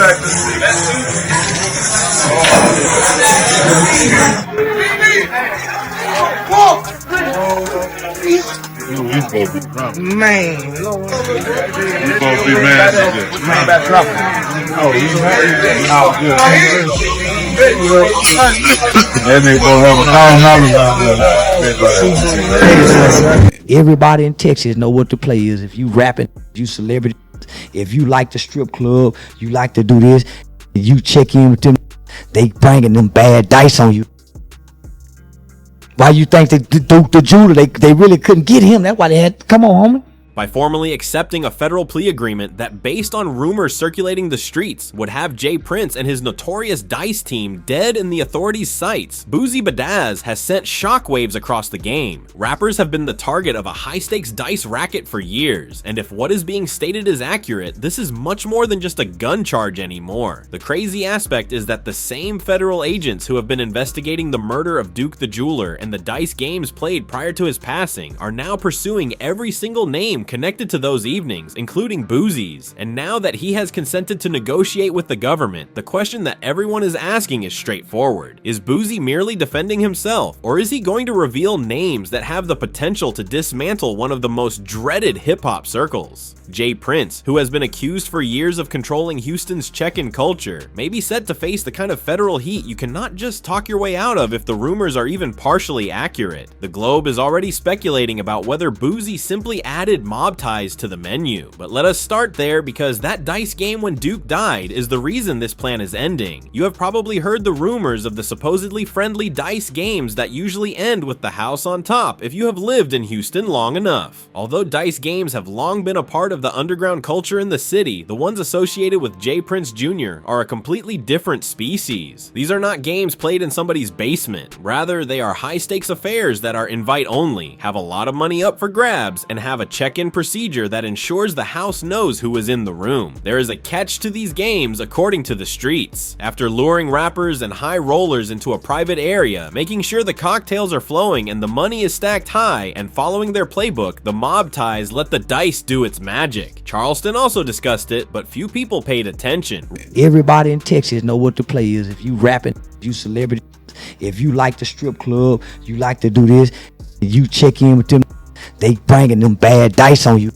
back to 6. You supposed to be drunk. Man, You supposed to be mad at this. man, back dropping. Oh, you mad? That nigga gonna have $1,000 out there. Everybody in Texas know what the play is. If you rapping, you celebrity, if you like the strip club, you like to do this, you check in with them, they bringing them bad dice on you. Why you think the jeweler, they really couldn't get him? That's why they had, come on, homie. By formally accepting a federal plea agreement that, based on rumors circulating the streets, would have J. Prince and his notorious Dice team dead in the authorities' sights, Boozy Badazz has sent shockwaves across the game. Rappers have been the target of a high-stakes dice racket for years, and if what is being stated is accurate, this is much more than just a gun charge anymore. The crazy aspect is that the same federal agents who have been investigating the murder of Duke the Jeweler and the dice games played prior to his passing are now pursuing every single name connected to those evenings, including Boozy's. And now that he has consented to negotiate with the government, the question that everyone is asking is straightforward. Is Boozy merely defending himself, or is he going to reveal names that have the potential to dismantle one of the most dreaded hip-hop circles? J. Prince, who has been accused for years of controlling Houston's check-in culture, may be set to face the kind of federal heat you cannot just talk your way out of if the rumors are even partially accurate. The Globe is already speculating about whether Boozy simply added mob ties to the menu, but let us start there because that dice game when Duke died is the reason this plan is ending. You have probably heard the rumors of the supposedly friendly dice games that usually end with the house on top if you have lived in Houston long enough. Although dice games have long been a part of the underground culture in the city, the ones associated with J. Prince Jr. are a completely different species. These are not games played in somebody's basement. Rather, they are high-stakes affairs that are invite-only, have a lot of money up for grabs, and have a check-in procedure that ensures the house knows who is in the room. There is a catch to these games according to the streets. After luring rappers and high rollers into a private area, making sure the cocktails are flowing and the money is stacked high, and following their playbook, the mob ties let the dice do its magic. Charleston also discussed it, but few people paid attention. Everybody in Texas know what the play is. If you rapping, you celebrity, if you like the strip club, you like to do this, you check in with them, they bringing them bad dice on you.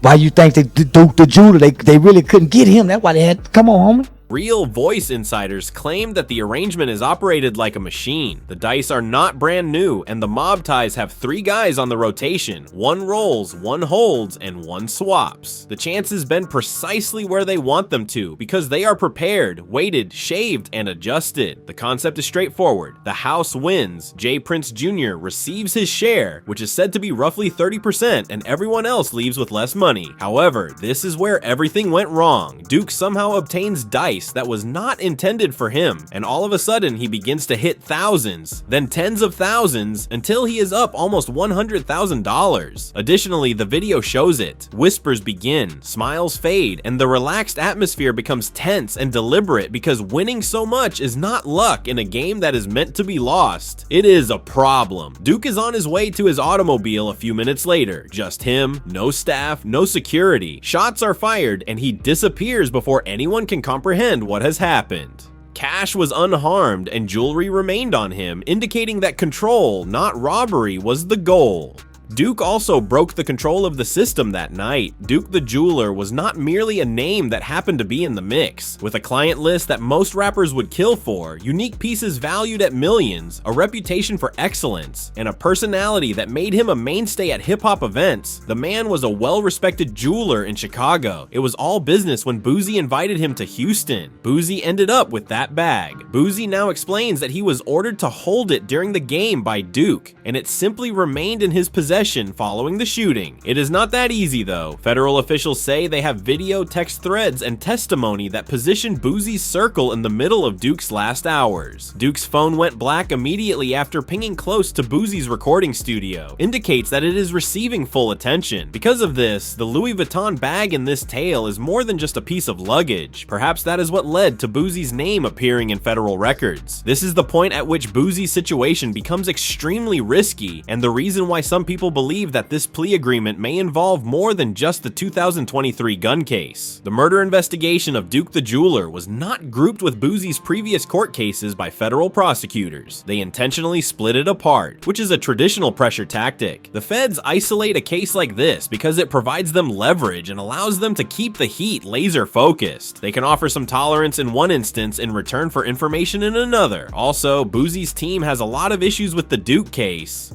Why you think the jeweler, they really couldn't get him? That's why they had, come on, homie. Real Voice insiders claim that the arrangement is operated like a machine. The dice are not brand new, and the mob ties have 3 guys on the rotation. 1 rolls, 1 holds, and 1 swaps. The chances bend precisely where they want them to because they are prepared, weighted, shaved, and adjusted. The concept is straightforward. The house wins. J. Prince Jr. receives his share, which is said to be roughly 30%, and everyone else leaves with less money. However, this is where everything went wrong. Duke somehow obtains dice that was not intended for him, and all of a sudden he begins to hit thousands, then tens of thousands, until he is up almost $100,000. Additionally, the video shows it. Whispers begin, smiles fade, and the relaxed atmosphere becomes tense and deliberate because winning so much is not luck in a game that is meant to be lost. It is a problem. Duke is on his way to his automobile a few minutes later. Just him, no staff, no security. Shots are fired, and he disappears before anyone can comprehend what has happened. Cash was unharmed and jewelry remained on him, indicating that control, not robbery, was the goal. Duke also broke the control of the system that night. Duke the Jeweler was not merely a name that happened to be in the mix. With a client list that most rappers would kill for, unique pieces valued at millions, a reputation for excellence, and a personality that made him a mainstay at hip-hop events, the man was a well-respected jeweler in Chicago. It was all business when Boozy invited him to Houston. Boozy ended up with that bag. Boozy now explains that he was ordered to hold it during the game by Duke, and it simply remained in his possession following the shooting. It is not that easy though. Federal officials say they have video, text threads, and testimony that position Boozy's circle in the middle of Duke's last hours. Duke's phone went black immediately after pinging close to Boozy's recording studio, indicates that it is receiving full attention. Because of this, the Louis Vuitton bag in this tale is more than just a piece of luggage. Perhaps that is what led to Boozy's name appearing in federal records. This is the point at which Boozy's situation becomes extremely risky, and the reason why some people people believe that this plea agreement may involve more than just the 2023 gun case. The murder investigation of Duke the Jeweler was not grouped with Boosie's previous court cases by federal prosecutors. They intentionally split it apart, which is a traditional pressure tactic. The feds isolate a case like this because it provides them leverage and allows them to keep the heat laser focused. They can offer some tolerance in one instance in return for information in another. Also, Boosie's team has a lot of issues with the Duke case.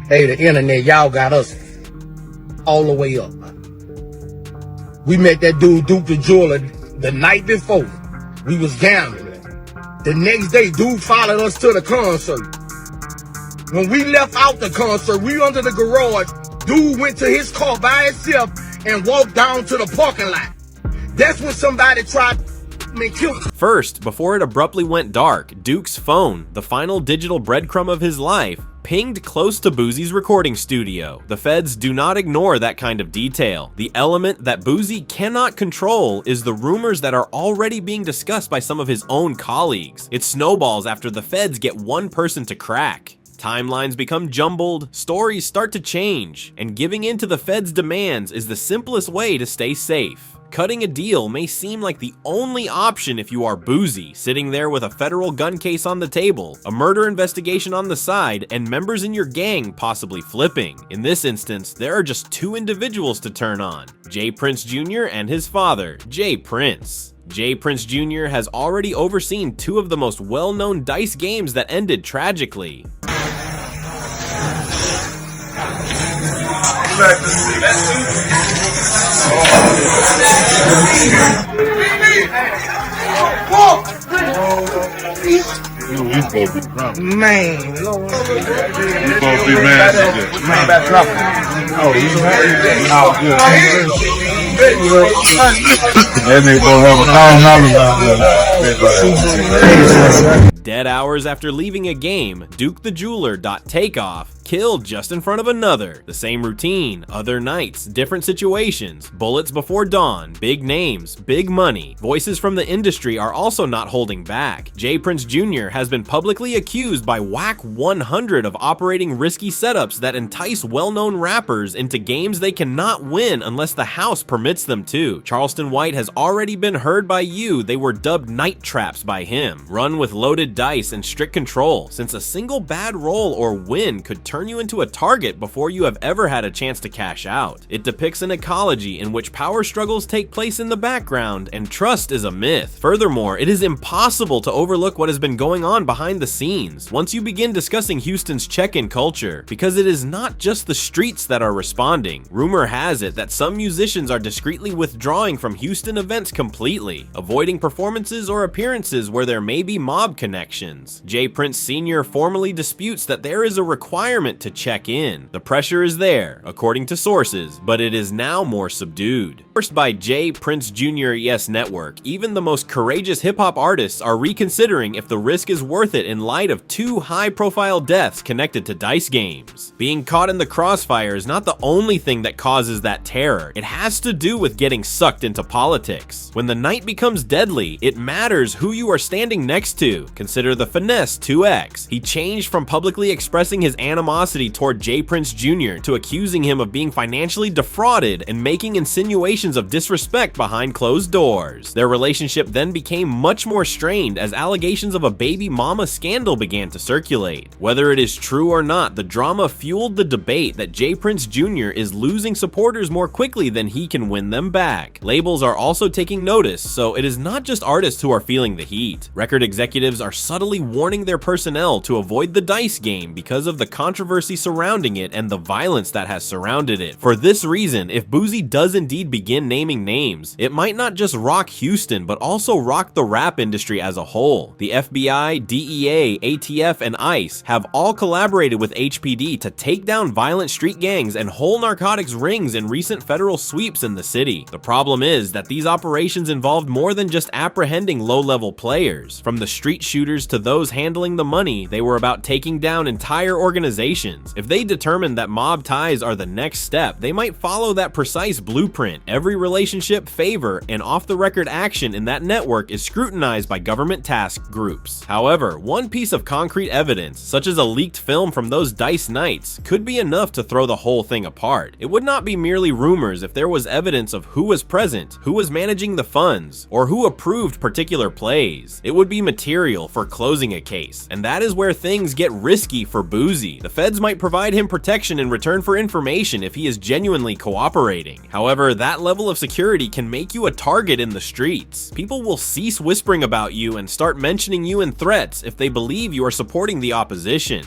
Hey, the internet, y'all got us all the way up. We met that dude, Duke the Jeweler, the night before. We was gambling. The next day, dude followed us to the concert. When we left out the concert, we under the garage. Dude went to his car by himself and walked down to the parking lot. That's when somebody tried to kill him. First, before it abruptly went dark, Duke's phone, the final digital breadcrumb of his life, pinged close to Boosie's recording studio. The feds do not ignore that kind of detail. The element that Boosie cannot control is the rumors that are already being discussed by some of his own colleagues. It snowballs after the feds get one person to crack. Timelines become jumbled, stories start to change, and giving in to the feds' demands is the simplest way to stay safe. Cutting a deal may seem like the only option if you are Boosie, sitting there with a federal gun case on the table, a murder investigation on the side, and members in your gang possibly flipping. In this instance, there are just two individuals to turn on, J. Prince Jr. and his father, J. Prince. J. Prince Jr. has already overseen two of the most well-known dice games that ended tragically. We supposed to be drunk. Man, Lord. We supposed to be mad at this. Man, that's nothing. Oh, you know, good. That nigga gonna have $1,000 down there. Dead hours after leaving a game, Duke the Jeweler Takeoff killed just in front of another. The same routine, other nights, different situations, bullets before dawn, big names, big money. Voices from the industry are also not holding back. J. Prince Jr. has been publicly accused by WAC 100 of operating risky setups that entice well-known rappers into games they cannot win unless the house permits them to. Charleston White has already been heard by you. They were dubbed night traps by him. Run with loaded dice and strict control, since a single bad roll or win could turn you into a target before you have ever had a chance to cash out. It depicts an ecology in which power struggles take place in the background and trust is a myth. Furthermore, it is impossible to overlook what has been going on behind the scenes once you begin discussing Houston's check-in culture, because it is not just the streets that are responding. Rumor has it that some musicians are discreetly withdrawing from Houston events completely, avoiding performances or appearances where there may be mob connections. J. Prince Sr. formally disputes that there is a requirement to check in. The pressure is there, according to sources, but it is now more subdued. Forced by J. Prince Jr. Yes Network, even the most courageous hip-hop artists are reconsidering if the risk is worth it in light of two high-profile deaths connected to dice games. Being caught in the crossfire is not the only thing that causes that terror. It has to do with getting sucked into politics. When the night becomes deadly, it matters who you are standing next to. Consider the Finesse 2X. He changed from publicly expressing his animosity toward J. Prince Jr. to accusing him of being financially defrauded and making insinuations of disrespect behind closed doors. Their relationship then became much more strained as allegations of a baby mama scandal began to circulate. Whether it is true or not, the drama fueled the debate that J. Prince Jr. is losing supporters more quickly than he can win them back. Labels are also taking notice, so it is not just artists who are feeling the heat. Record executives are subtly warning their personnel to avoid the dice game because of the controversy surrounding it and the violence that has surrounded it. For this reason, if Boosie does indeed begin naming names, it might not just rock Houston, but also rock the rap industry as a whole. The FBI, DEA, ATF, and ICE have all collaborated with HPD to take down violent street gangs and whole narcotics rings in recent federal sweeps in the city. The problem is that these operations involved more than just apprehending low-level players. From the street shooters to those handling the money, they were about taking down entire organizations. If they determined that mob ties are the next step, they might follow that precise blueprint. Every relationship, favor, and off-the-record action in that network is scrutinized by government task groups. However, one piece of concrete evidence, such as a leaked film from those Dice nights, could be enough to throw the whole thing apart. It would not be merely rumors if there was evidence of who was present, who was managing the funds, or who approved particular plays. It would be material for closing a case, and that is where things get risky for Boozy. The feds might provide him protection in return for information if he is genuinely cooperating. However, that level of security can make you a target in the streets. People will cease whispering about you and start mentioning you in threats if they believe you are supporting the opposition.